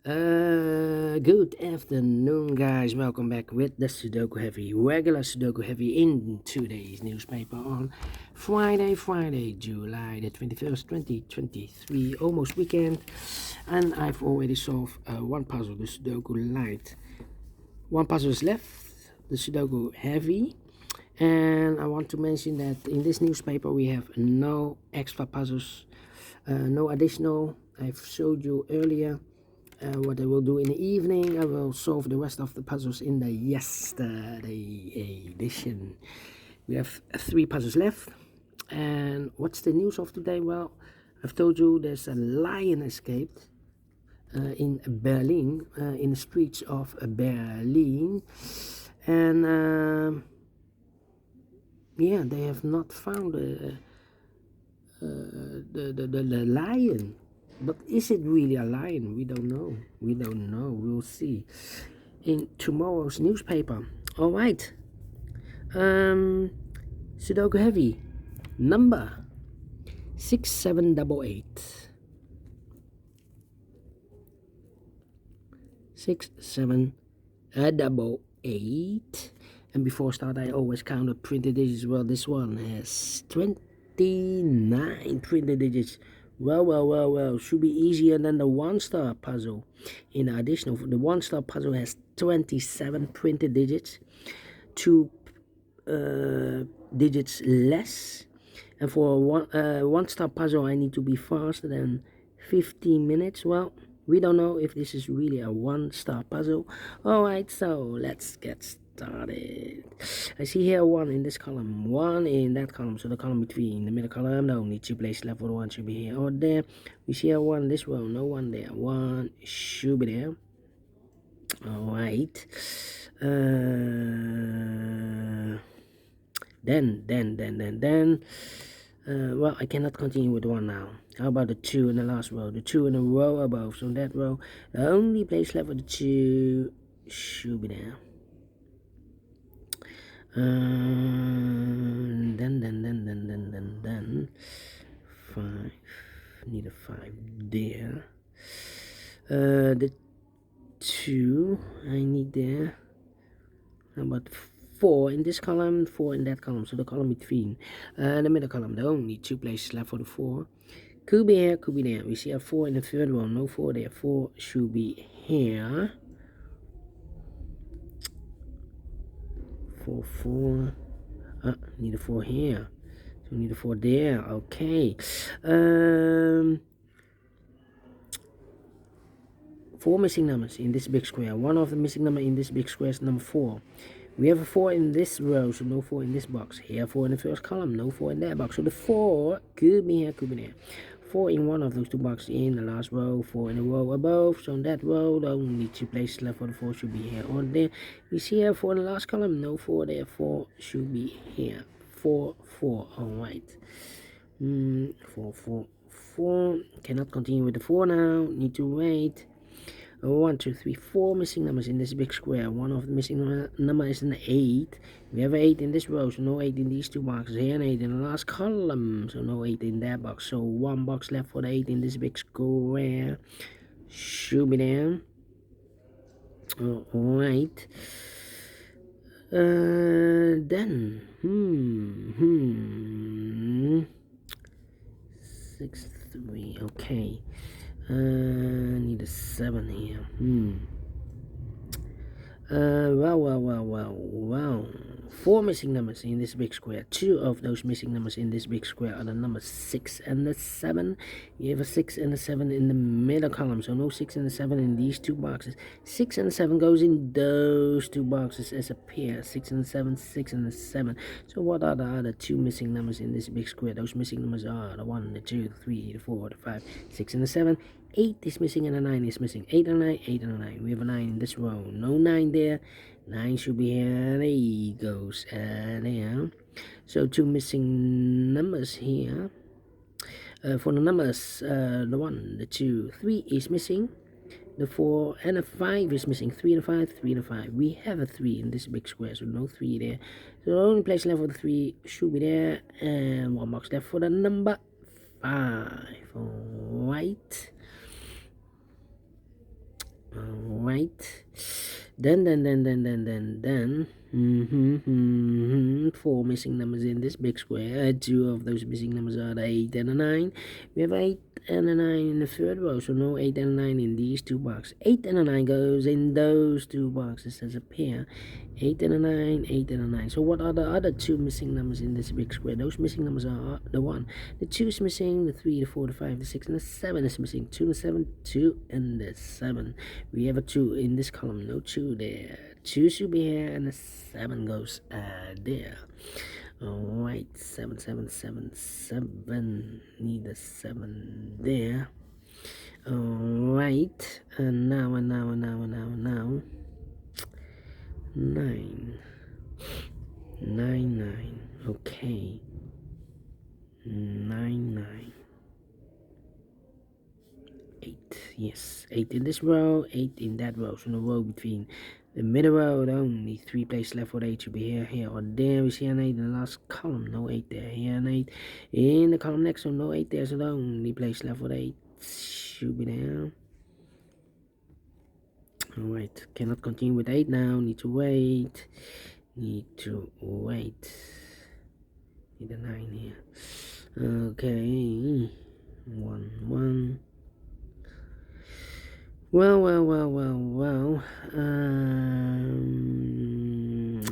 Good afternoon, guys. Welcome back with the Sudoku Heavy, regular Sudoku Heavy in today's newspaper on Friday, July the 21st, 2023, almost weekend. And I've already solved one puzzle, the Sudoku Light. One puzzle is left, the Sudoku Heavy. And I want to mention that in this newspaper we have no extra puzzles, no additional. I've showed you earlier what I will do in the evening. I will solve the rest of the puzzles in the yesterday edition. We have 3 puzzles left. And what's the news of today? Well, I've told you there's a lion escaped in Berlin, in the streets of Berlin. And yeah, they have not found the lion. But is it really a lion? We don't know. We'll see in tomorrow's newspaper. All right. Sudoku Heavy, number 6788. 6788. And before start, I always count the printed digits. Well, this one has 29 printed digits. Well, should be easier than the one-star puzzle. In addition, the one-star puzzle has 27 printed digits, 2 digits less. And for a one-star puzzle, I need to be faster than 15 minutes. Well, we don't know if this is really a one-star puzzle. Alright, so let's get started. I see here 1 in this column, 1 in that column, so the column between the middle column, the only 2 places left for the 1 should be here or there. We see here 1 this row, no 1 there, 1 should be there. Alright. Then well, I cannot continue with 1 now. How about the 2 in the last row? The 2 in the row above. So that row, the only place left for the 2 should be there. Then 5. Need a 5 there. The 2 I need there. How about 4 in this column, 4 in that column, so the column between the middle column, the only 2 places left for the 4. Could be here, could be there. We see a 4 in the third one, no 4 there, 4 should be here. 4, need a 4 here, so we need a 4 there. Okay. 4 missing numbers in this big square. One of the missing number in this big square is number 4. We have a 4 in this row, so no 4 in this box. Here 4 in the first column, no 4 in that box. So the 4 could be here, could be there. 4 in one of those 2 boxes in the last row, 4 in the row above. So in that row, the only 2 places left for the 4 should be here or there. We see here 4 in the last column, no 4 there, 4 should be here. 4, alright. 4. Cannot continue with the 4 now, need to wait. 1, 2, 3, 4 missing numbers in this big square. One of the missing number is an 8. We have an 8 in this row, so no 8 in these 2 boxes. Here an 8 in the last column, so no 8 in that box. So 1 box left for the 8 in this big square. Should be there. Alright. Then 6, 3. Okay. Need a 7 here. Well. 4 missing numbers in this big square. 2 of those missing numbers in this big square are the numbers 6 and the 7. You have a 6 and a 7 in the middle column, so no 6 and a 7 in these 2 boxes. 6 and 7 goes in those 2 boxes as a pair. 6 and 7, 6 and 7. So what are the other 2 missing numbers in this big square? Those missing numbers are the 1, the 2, the 3, the 4, the 5, 6 and the 7. 8 is missing and a 9 is missing. 8 and a 9, 8 and a 9. We have a 9 in this row. No 9 there. 9 should be here. There he goes. There. So 2 missing numbers here. For the numbers, the 1, the 2, 3 is missing. The 4 and a 5 is missing. 3 and a 5, 3 and a 5. We have a 3 in this big square, so no 3 there. So the only place left for the 3 should be there. And 1 box left for the number 5. Alright. right. Then. 4 missing numbers in this big square. 2 of those missing numbers are the 8 and the 9. We have 8 and a 9 in the third row, so no 8 and a 9 in these 2 boxes. 8 and a 9 goes in those 2 boxes as a pair. 8 and a 9, 8 and a 9. So what are the other 2 missing numbers in this big square? Those missing numbers are the 1. The 2 is missing, the 3, the 4, the 5, the 6, and the 7 is missing. 2 and the 7, 2 and the 7. We have a 2 in this column, no 2 there. 2 should be here, and the 7 goes there. Alright, 7, 7, 7, 7. Need a 7 there. Alright, and now. 9. 9. Okay. 9. 8. Yes, 8 in this row, 8 in that row. So in the row between the middle row, only 3 places left for the 8 should be here, or there. We see an 8 in the last column, no 8 there. Here an 8 in the column next, so no 8 there. So the only place left for the 8 should be there. Alright, cannot continue with 8 now. Need to wait. Need a 9 here. Okay. 1. Well.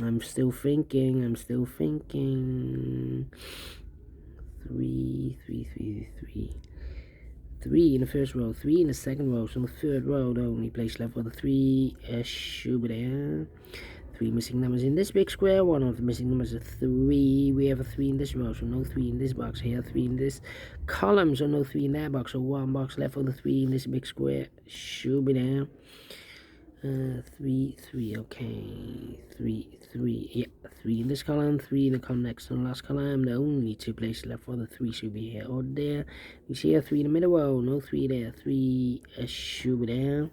I'm still thinking. 3 in the first row, 3 in the second row. So in the third row, the only place left for the 3 should be there. 3 missing numbers in this big square. 1 of the missing numbers is 3. We have a 3 in this row, so no 3 in this box. Here 3 in this column, so no 3 in that box. So 1 box left for the 3 in this big square should be there. 3, okay. 3. Yeah, 3 in this column, 3 in the column next to the last column. The only 2 places left for the 3 should be here or there. We see a 3 in the middle row, no 3 there. 3 should be there.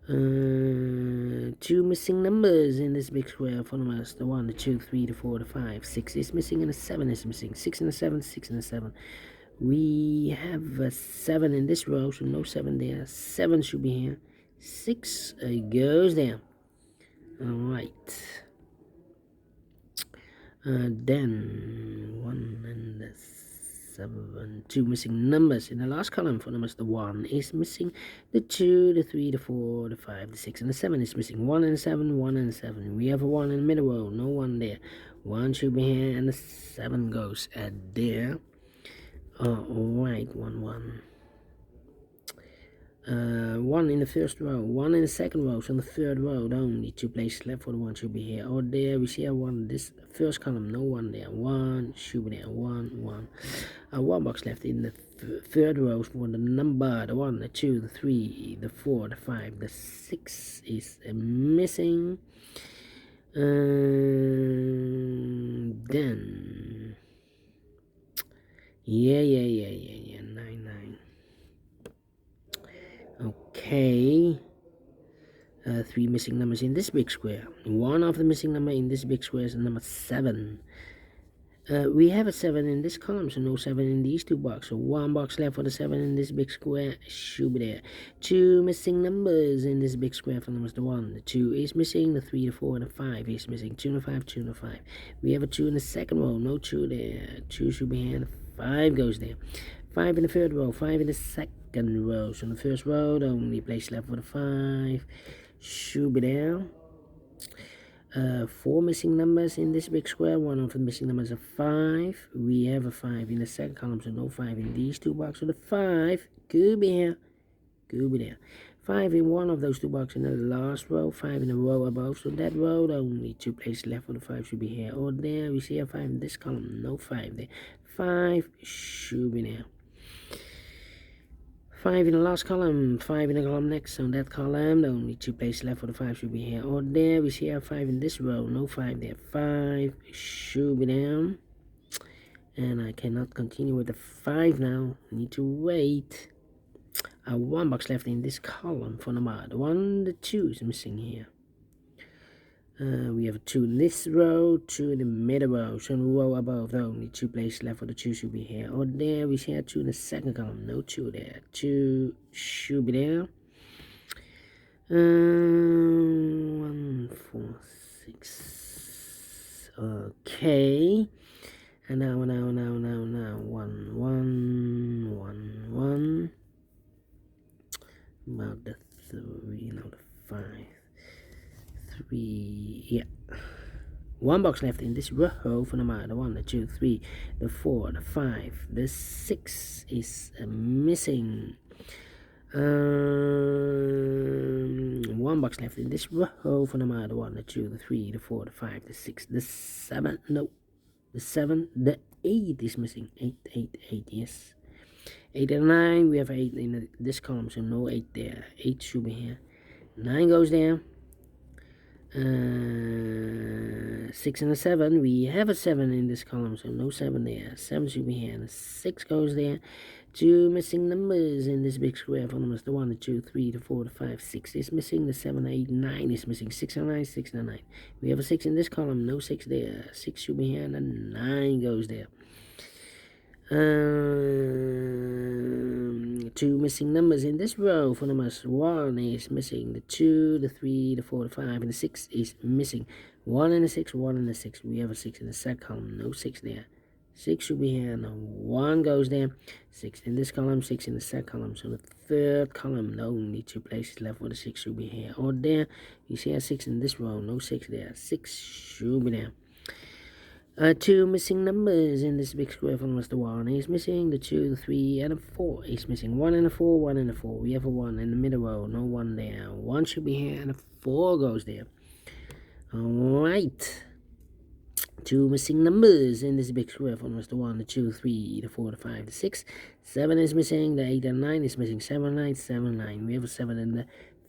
2 missing numbers in this big square for us. The 1, the 2, 3, the 4, the 5, 6 is missing, and the 7 is missing. 6 and the 7, 6 and the 7. We have a 7 in this row, so no 7 there. 7 should be here. 6 goes there. Alright. Then 1 and the 7. 2 missing numbers in the last column for numbers. The 1 is missing. The 2, the 3, the 4, the 5, the 6, and the 7 is missing. 1 and the 7, 1 and the 7. We have a 1 in the middle row. No 1 there. 1 should be here, and the 7 goes there. Alright, 1. 1 in the first row, 1 in the second row. So in the third row, the only 2 places left for the 1 should be here or there. We see a 1 in this first column, no 1 there. 1 should be there. 1. 1 box left in the third row for the number. The 1, the 2, the 3, the 4, the 5, the 6 is missing. Then yeah, 9. Okay. 3 missing numbers in this big square. 1 of the missing number in this big square is number 7. We have a 7 in this column, so no 7 in these 2 boxes. So 1 box left for the 7 in this big square should be there. 2 missing numbers in this big square for numbers. The 1, the 2 is missing. The 3, the 4, and the 5 is missing. 2 and the 5, 2 and the 5. We have a 2 in the second row, no 2 there. 2 should be here, and the 5 goes there. 5 in the third row, 5 in the second row. So in the first row, the only place left for the 5 should be there. 4 missing numbers in this big square. 1 of the missing numbers is 5. We have a 5 in the second column, so no 5 in these 2 boxes. So the 5 could be here, could be there. 5 in 1 of those 2 boxes in the last row. 5 in the row above. So that row, the only 2 places left for the 5 should be here or there. We see a 5 in this column, no 5 there. 5 should be there. 5 in the last column, 5 in the column next on that column. The only 2 places left for the 5 should be here or there. We see a 5 in this row, no 5 there. 5 should be there. And I cannot continue with the 5 now. Need to wait. 1 box left in this column for number. The 1, the 2 is missing here. We have a 2 in this row, 2 in the middle row. So in the row above, the only 2 places left for the 2 should be here or there. We see a 2 in the second column, no 2 there. 2 should be there. 1, 4, 6. Okay. And now, 1, 1. About the 3, now the 5. 3, yeah. One box left in this row for number the 1, the 2, 3, the 4, the 5, the 6 is missing. One box left in this row for number the 1, the 2, the 3, the 4, the 5, the 6, the 7. No, the 7, the 8 is missing. 8, 8, 8. Yes. 8 and 9. We have 8 in this column, so no 8 there. 8 should be here. 9 goes there. 6 and a 7. We have a 7 in this column, so no 7 there. 7 should be here. And a 6 goes there. 2 missing numbers in this big square for numbers. The 1, the 2, 3, the 4, the 5, 6 is missing. The 7, 8, 9 is missing. 6 and 9, 6 and 9. We have a 6 in this column, no 6 there. 6 should be here, and a 9 goes there. 2 missing numbers in this row for numbers. 1 is missing. The 2, the 3, the 4, the 5, and the 6 is missing. 1 and a 6, 1 and a 6. We have a 6 in the second column, no 6 there. 6 should be here, no 1 goes there. 6 in this column, 6 in the second column. So the third column, no, only 2 places left for the 6 should be here or there. You see a 6 in this row, no 6 there. 6 should be there. 2 missing numbers in this big square for numbers. The 1 is missing. The 2, the 3, and the 4 is missing. 1 and a 4, 1 and a 4. We have a 1 in the middle row, no 1 there. 1 should be here, and a 4 goes there. Alright. 2 missing numbers in this big square for numbers. The 1, the 2, 3, the 4, the 5, the 6. 7 is missing. The 8 and 9 is missing. 7, 9, 7, 9. We have a 7 in the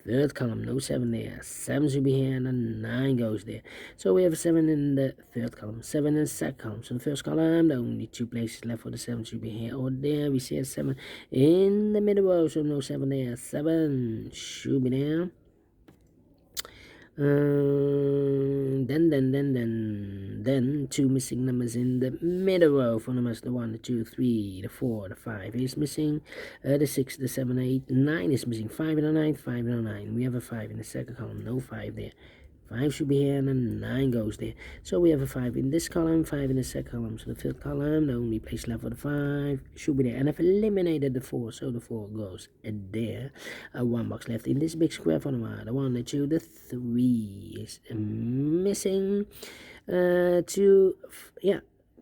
third column, no 7 there. 7 should be here, and a 9 goes there. So we have a 7 in the third column, 7 in the second column. So the first column, the only 2 places left for the 7 should be here or there. We see a 7 in the middle row, so no 7 there. 7 should be there. Then 2 missing numbers in the middle row for numbers. The 1, the 2, 3, the 4, the 5 is missing. The 6, the 7, 8, 9 is missing. 5 and a 9, 5 and a 9. We have a 5 in the second column, no 5 there. 5 should be here, and a 9 goes there. So we have a 5 in this column, 5 in the second column. So the fifth column, the only place left for the 5 should be there. And I've eliminated the 4, so the 4 goes there. 1 box left in this big square for the 1, the 2, the 3 is missing.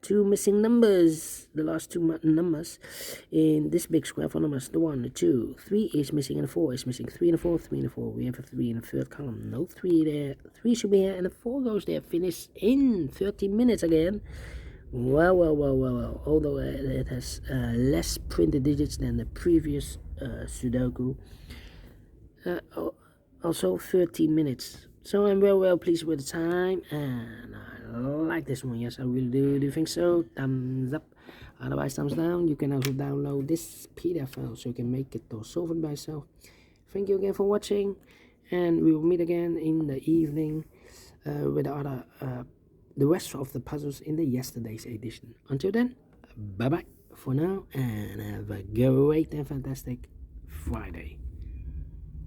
2 missing numbers. The last 2 numbers in this big square for numbers. The 1, the 2, 3 is missing, and the 4 is missing. 3 and a 4, 3 and a 4. We have a 3 in the third column. No 3 there. 3 should be here, and the 4 goes there. Finish in 30 minutes again. Well. Although it has less printed digits than the previous Sudoku. Also 30 minutes. So I'm well pleased with the time, and I like this one. Yes, I really do. Do you think so? Thumbs up. Otherwise, thumbs down. You can also download this PDF file so you can make it or solve it by yourself. Thank you again for watching, and we will meet again in the evening with the rest of the puzzles in the yesterday's edition. Until then, bye bye for now, and have a great and fantastic Friday.